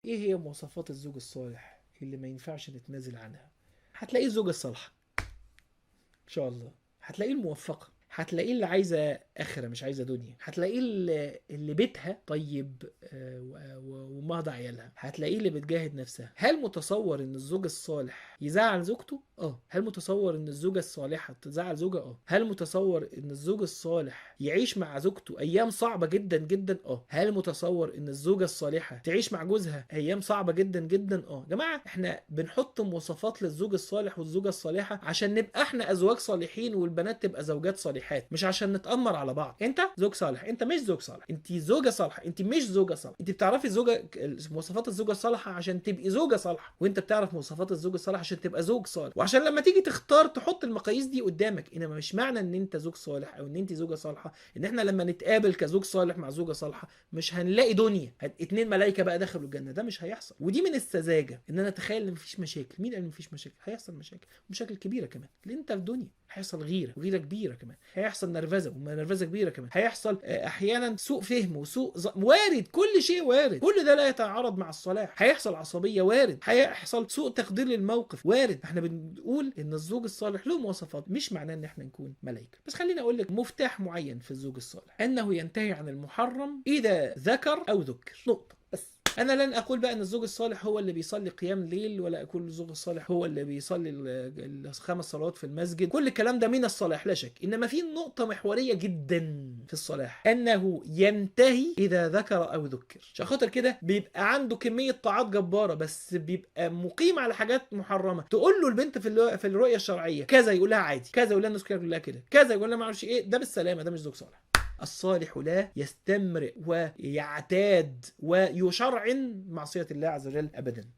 ايه هي مواصفات الزوج الصالح اللي ما ينفعش نتنازل عنها؟ هتلاقيه الزوجة الصالحة ان شاء الله، هتلاقيه الموفقة، هتلاقيه اللي عايزة آخرة مش عايزة دنيا، هتلاقيه اللي بيتها طيب ومهضة عيالها، هتلاقيه اللي بتجاهد نفسها. هل متصور ان الزوج الصالح يزعل زوجته؟ اه. هل متصور ان الزوجة الصالحة تزعل زوجها؟ اه. هل متصور ان الزوج الصالح يعيش مع زوجته ايام صعبة جدا جدا؟ اه. هل متصور ان الزوجة الصالحة تعيش مع جوزها ايام صعبة جدا جدا؟ اه. جماعة احنا بنحط مواصفات للزوج الصالح والزوجة الصالحة عشان نبقى احنا ازواج صالحين والبنات تبقى زوجات صالحات، مش عشان نتأمر على بعض. انت زوج صالح، انت مش زوج صالح، انت زوجة صالحة، انت مش زوجة صالحة. انت بتعرفي مواصفات الزوجة الصالحة عشان تبقي زوجة صالحة، وانت بتعرف مواصفات الزوج الصالح عشان تبقى زوج صالح، وعشان لما تيجي تختار تحط المقاييس دي قدامك. انما مش معنى ان انت زوج صالح او ان انت زوجة صالحة ان احنا لما نتقابل كزوج صالح مع زوجة صالحة مش هنلاقي دنيا اتنين ملايكة بقى دخلوا الجنة. ده مش هيحصل. ودي من السذاجة ان انا اتخيل ان مفيش مشاكل. مين قال ان مفيش مشاكل؟ هيحصل مشاكل، مشاكل كبيرة كمان، لان انت في دنيا. هيحصل غيرة، وغيرة كبيرة كمان، هيحصل نرفزة ونرفزة كبيرة كمان، هيحصل احيانا سوء فهم وسوء وارد. كل شيء وارد، كل ده لا يتعارض مع الصلاح. هيحصل عصبية، وارد. هيحصل سوء تقدير للموقف، وارد. احنا بنقول ان الزوج الصالح له مواصفات، مش معناه ان احنا نكون ملائكة. بس خليني اقول لك مفتاح معين في الزوج الصالح، انه ينتهي عن المحرم اذا ذكر او ذكر، نقطة بس. انا لن اقول بقى ان الزوج الصالح هو اللي بيصلي قيام ليل، ولا اقول الزوج الصالح هو اللي بيصلي الخمس صلوات في المسجد. كل الكلام ده من الصلاح لا شك، انما في نقطة محورية جدا في الصلاح، انه ينتهي اذا ذكر او ذكر. عشان خاطر كده بيبقى عنده كمية طاعات جبارة بس بيبقى مقيم على حاجات محرمة. تقول له البنت في الرؤية الشرعية كذا يقول لها عادي، كذا يقول لها الناس كلها يقول لها كده، كذا يقول لها ما اعرفش ايه. ده بالسلامة، ده مش زوج صالح. الصالح لا يستمرئ ويعتاد ويشرعن معصية الله عز وجل أبدا.